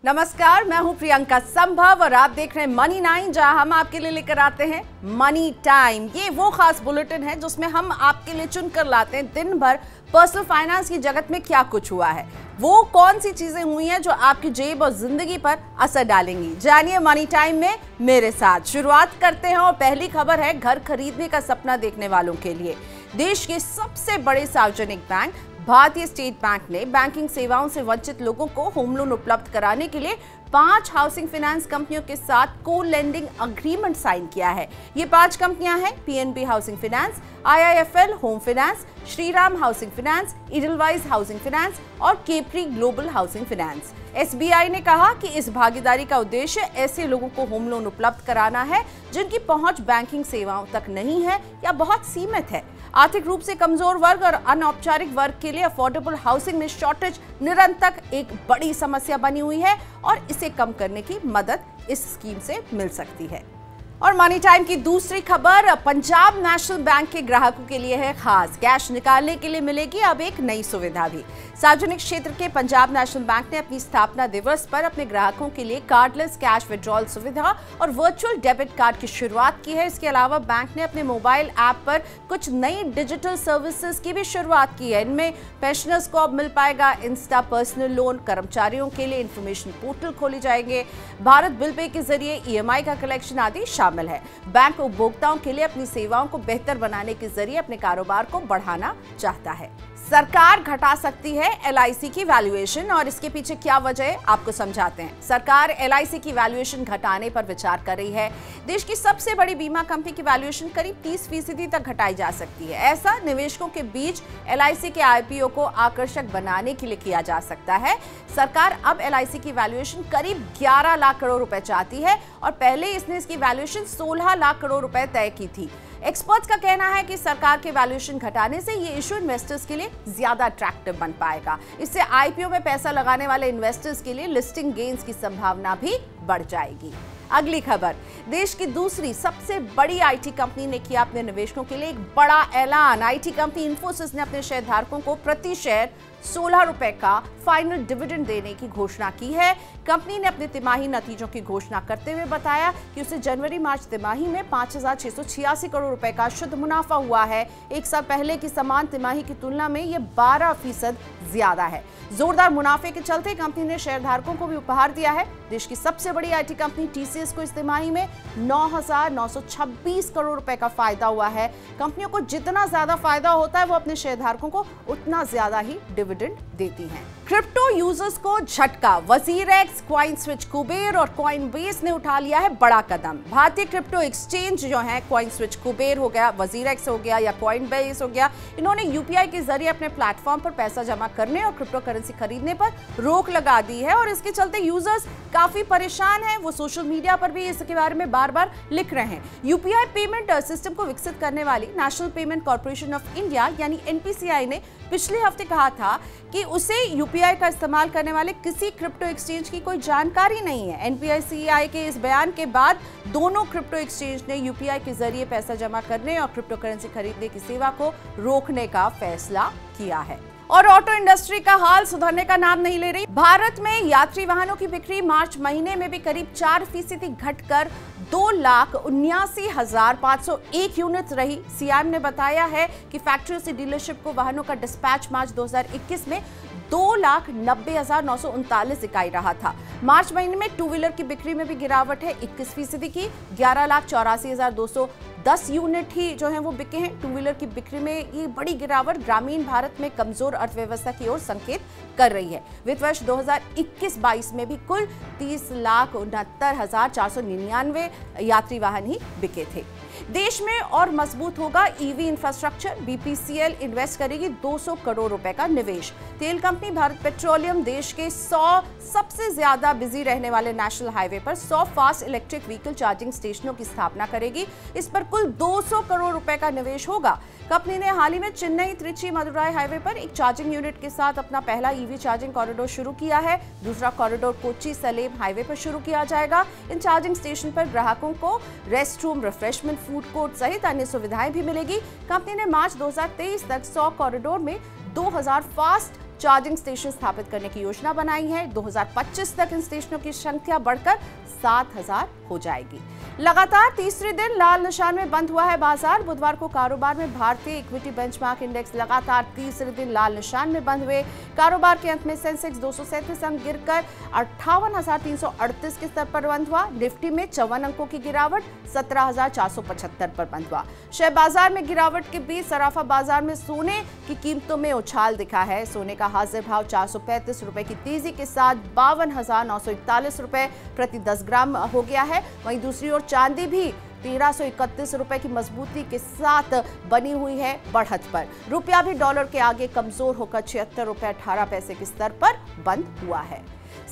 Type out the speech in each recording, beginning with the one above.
नमस्कार, मैं हूं प्रियंका संभव और आप देख रहे हैं मनी 9, जहां हम आपके लिए लेकर आते हैं मनी टाइम। ये वो खास बुलेटिन है जिसमें हम आपके लिए चुनकर लाते हैं दिन भर पर्सनल फाइनेंस की जगत में क्या कुछ हुआ है, वो कौन सी चीजें हुई हैं जो आपकी जेब और जिंदगी पर असर डालेंगी। जानिए मनी टाइम में मेरे साथ। शुरुआत करते हैं और पहली खबर है घर खरीदने का सपना देखने वालों के लिए। देश के सबसे बड़े सार्वजनिक बैंक भारतीय स्टेट बैंक ने बैंकिंग सेवाओं से वंचित लोगों को होम लोन उपलब्ध कराने के लिए 5 हाउसिंग फाइनेंस कंपनियों के साथ को लेंडिंग एग्रीमेंट साइन किया है। ये 5 कंपनियां हैं PNB housing finance, IIFL home finance, Shriram housing finance, Edelweiss housing finance और Capri global housing finance. SBI ने कहा कि इस भागीदारी का उद्देश्य ऐसे लोगों को होम लोन उपलब्ध कराना है जिनकी पहुंच बैंकिंग सेवाओं तक नहीं है या बहुत सीमित है। आर्थिक रूप से कमजोर वर्ग और अनौपचारिक वर्ग के लिए अफोर्डेबल हाउसिंग में शॉर्टेज निरंतर एक बड़ी समस्या बनी हुई है और इसे कम करने की मदद इस स्कीम से मिल सकती है। और मनी टाइम की दूसरी खबर पंजाब नेशनल बैंक के ग्राहकों के लिए है खास। कैश निकालने के लिए मिलेगी अब एक नई सुविधा भी। सार्वजनिक क्षेत्र के पंजाब नेशनल बैंक ने अपनी स्थापना दिवस पर अपने ग्राहकों के लिए कार्डलेस कैश विड्रॉल सुविधा और वर्चुअल डेबिट कार्ड की शुरुआत की है। इसके अलावा बैंक ने अपने मोबाइल ऐप पर कुछ नई डिजिटल सर्विसेज की भी शुरुआत की है। इनमें पेंशनर्स को अब मिल पाएगा इंस्टा पर्सनल लोन, कर्मचारियों के लिए इंफॉर्मेशन पोर्टल खोले जाएंगे, भारत बिल पे के जरिए ईएमआई का कलेक्शन आदि शामिल है। बैंक उपभोक्ताओं के लिए अपनी सेवाओं को बेहतर बनाने के जरिए अपने कारोबार को बढ़ाना चाहता है। सरकार घटा सकती है एलआईसी की वैल्यूएशन और इसके पीछे क्या वजह है आपको समझाते हैं। सरकार एलआईसी की वैल्यूएशन घटाने पर विचार कर रही है। देश की सबसे बड़ी बीमा कंपनी की वैल्यूएशन करीब 30% तक घटाई जा सकती है। ऐसा निवेशकों के बीच एलआईसी के आईपीओ को आकर्षक बनाने के लिए किया जा सकता है। सरकार अब एलआईसी की वैल्यूएशन करीब 11 लाख करोड़ रुपए चाहती है और पहले इसने इसकी वैल्यूएशन 16 लाख करोड़ रुपए तय की थी। एक्सपर्ट्स का कहना है कि सरकार के वैल्यूएशन घटाने से ये इशू इन्वेस्टर्स के लिए ज्यादा अट्रैक्टिव बन पाएगा। इससे आईपीओ में पैसा लगाने वाले इन्वेस्टर्स के लिए लिस्टिंग गेन्स की संभावना भी बढ़ जाएगी। अगली खबर, देश की दूसरी सबसे बड़ी आईटी कंपनी ने किया अपने निवेशकों के लिए एक बड़ा ऐलान। आईटी कंपनी इन्फोसिस ने अपने शेयरधारकों को प्रति शेयर 16 रुपए का फाइनल डिविडेंड देने की घोषणा की है। कंपनी ने अपने तिमाही नतीजों की घोषणा करते हुए बताया कि उसे जनवरी-मार्च तिमाही में 5,686 करोड़ रुपए का शुद्ध मुनाफा हुआ है। एक साल पहले की समान तिमाही की तुलना में यह 12% ज्यादा है। जोरदार मुनाफे के चलते कंपनी ने शेयरधारकों को भी उपहार दिया है। देश की सबसे बड़ी आईटी कंपनी टीसीएस को इस तिमाही में 9,926 करोड़ रुपए का फायदा हुआ है। कंपनियों को जितना ज्यादा फायदा होता है वो अपने शेयरधारकों को उतना ज्यादा ही डिविडेंड देती हैं। क्रिप्टो यूजर्स को झटका, वजीरेक्स, कॉइनस्विच, कुबेर और कॉइनबेस ने उठा लिया है बड़ा कदम। भारतीय क्रिप्टो एक्सचेंज जो है कॉइनस्विच, कुबेर हो गया, वजीरेक्स हो गया या कॉइनबेस हो गया, इन्होंने यूपीआई के जरिए अपने प्लेटफॉर्म पर पैसा जमा करने और क्रिप्टो करेंसी खरीदने पर रोक लगा दी है और इसके चलते यूजर्स काफी परेशान हैं। वो सोशल मीडिया पर भी इसके बारे में बार-बार लिख रहे हैं। यूपीआई पेमेंट सिस्टम को विकसित करने वाली national payment corporation of India यानी एनपीसीआई ने पिछले हफ्ते कहा था कि उसे यूपीआई का इस्तेमाल करने वाले किसी क्रिप्टो एक्सचेंज की कोई जानकारी नहीं है। एनपीसीआई के इस बयान के बाद दोनों क्रिप्टो एक्सचेंज ने यूपीआई के जरिए पैसा जमा करने और क्रिप्टो करेंसी खरीदने की सेवा को रोकने का फैसला किया है। और ऑटो इंडस्ट्री का हाल सुधरने का नाम नहीं ले रही। भारत में यात्री वाहनों की बिक्री मार्च महीने में भी करीब 4% घटकर 2,79,501 यूनिट रही। सीएम ने बताया है कि फैक्ट्री से डीलरशिप को वाहनों का डिस्पैच मार्च 2021 में 2,90,939 इकाई रहा था। मार्च महीने में टू व्हीलर की बिक्री में भी गिरावट है 21% की। 11,84,210 यूनिट ही जो है वो बिके हैं। टू व्हीलर की बिक्री में ये बड़ी गिरावट ग्रामीण भारत में कमजोर अर्थव्यवस्था की ओर संकेत कर रही है। वित्त वर्ष 2021-22 में भी कुल 30,69,499 यात्री वाहन ही बिके थे। देश में और मजबूत होगा ईवी इंफ्रास्ट्रक्चर। बीपीसीएल इन्वेस्ट करेगी 200 करोड़ रुपए का निवेश। तेल कंपनी भारत पेट्रोलियम देश के 100 सबसे ज्यादा बिजी रहने वाले नेशनल हाईवे पर 100 फास्ट इलेक्ट्रिक व्हीकल चार्जिंग स्टेशनों की स्थापना करेगी। इस पर कुल 200 करोड़ रुपए का निवेश होगा। कंपनी ने हाल ही में चेन्नई त्रिची मदुराई हाईवे पर एक चार्जिंग यूनिट के साथ अपना पहला ईवी चार्जिंग कॉरिडोर शुरू किया है। दूसरा कॉरिडोर कोच्चि सलेम हाईवे पर शुरू किया जाएगा। इन चार्जिंग स्टेशन पर ग्राहकों को rest room, refreshment, food court सहित अन्य सुविधाएं भी मिलेगी। कंपनी ने मार्च 2023 तक 100 कॉरिडोर में 2000 फास्ट चार्जिंग स्टेशन स्थापित करने की योजना बनाई है। 2025 तक इन स्टेशनों की संख्या बढ़कर 7,000 हो जाएगी। लगातार तीसरे दिन लाल निशान में बंद हुआ है बाजार। बुधवार को कारोबार में भारतीय इक्विटी बेंचमार्क इंडेक्स लगातार तीसरे दिन लाल निशान में बंद हुए। कारोबार के अंत में सेंसेक्स 237 अंक गिरकर 58,338 के स्तर पर बंद हुआ। निफ्टी में 54 अंकों की गिरावट 17,475 पर बंद हुआ। शेयर बाजार में गिरावट के बीच सराफा बाजार में सोने की कीमतों में उछाल दिखा है। सोने का हाजिर भाव 435 रुपए की तेजी के साथ 52,941 रुपए प्रति 10 ग्राम हो गया है। वहीं दूसरी ओर चांदी भी 1331 रुपए की मजबूती के साथ बनी हुई है बढ़त पर। रुपया भी डॉलर के आगे कमजोर होकर 76 रुपए 18 पैसे के स्तर पर बंद हुआ है।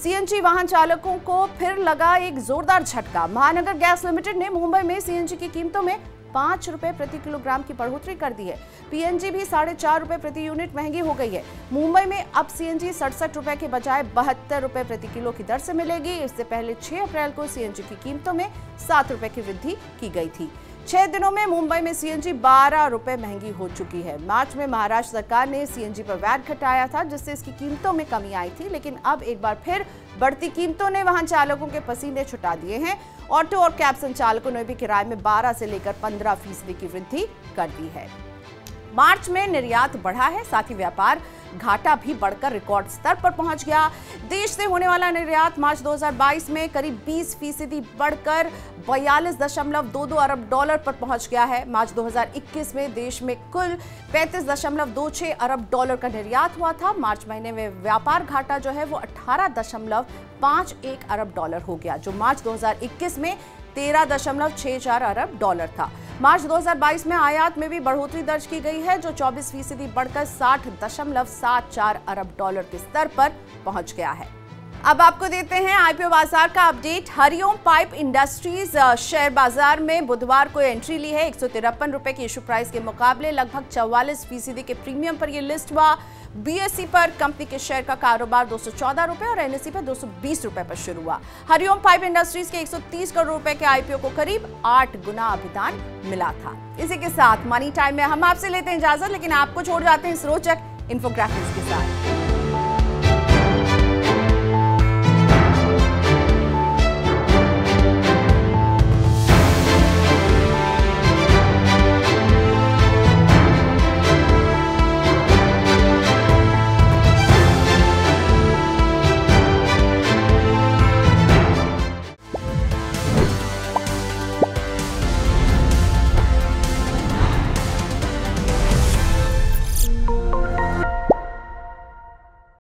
सीएनजी वाहन चालकों को फिर लगा एक जोरदार झटका। महानगर गैस लिमिटेड ने मुंबई में सीएनजी की कीमतों में 5 रुपए प्रति किलोग्राम की बढ़ोतरी कर दी है। पीएनजी भी 4.5 रुपए प्रति यूनिट महंगी हो गई है। मुंबई में अब सीएनजी 67 रुपए के बजाय 72 रुपए प्रति किलो की दर से मिलेगी। इससे पहले 6 अप्रैल को सीएनजी की कीमतों में 7 रुपए की वृद्धि की गई थी। 6 दिनों में मुंबई में सीएनजी 12 रुपए महंगी हो चुकी है। मार्च में महाराष्ट्र सरकार ने सीएनजी पर वैट घटाया था, जिससे इसकी कीमतों में कमी आई थी, लेकिन अब एक बार फिर बढ़ती कीमतों ने वाहन चालकों के पसीने छुटा दिए हैं। ऑटो और कैब संचालकों ने भी किराए में 12 से लेकर 15% की वृद्धि कर दी है। मार्च में निर्यात बढ़ा है, साथ ही व्यापार घाटा भी बढ़कर रिकॉर्ड स्तर पर पहुंच गया। देश से होने वाला निर्यात मार्च 2022 में करीब 20% बढ़कर 42.22 अरब डॉलर पर पहुंच गया है। मार्च 2021 में देश में कुल 35.26 अरब डॉलर का निर्यात हुआ था। मार्च महीने में व्यापार घाटा जो है वो 18.51 अरब डॉलर हो गया, जो मार्च 2021 में 13.64 अरब डॉलर था। मार्च 2022 में आयात में भी बढ़ोतरी दर्ज की गई है, जो 24% बढ़कर 60.74 अरब डॉलर के स्तर पर पहुंच गया है। अब आपको देते हैं आईपीओ बाजार का update. Hariom pipe industries share बाजार में बुधवार को एंट्री ली है। 153 रुपए की इशू प्राइस के मुकाबले लगभग 44% के प्रीमियम पर यह लिस्ट हुआ। बीएसई पर कंपनी के शेयर का कारोबार 214 रुपए और एनएसई पर 220 रुपए पर शुरू हुआ। हरिओम पाइप इंडस्ट्रीज के 130 करोड़ रुपए के आईपीओ को करीब 8 गुना अभिदान मिला था। इसी के साथ मनी टाइम में हम आपसे लेते हैं इजाजत, लेकिन आपको छोड़ जाते हैं इस रोचक इंफोग्राफिक्स के साथ।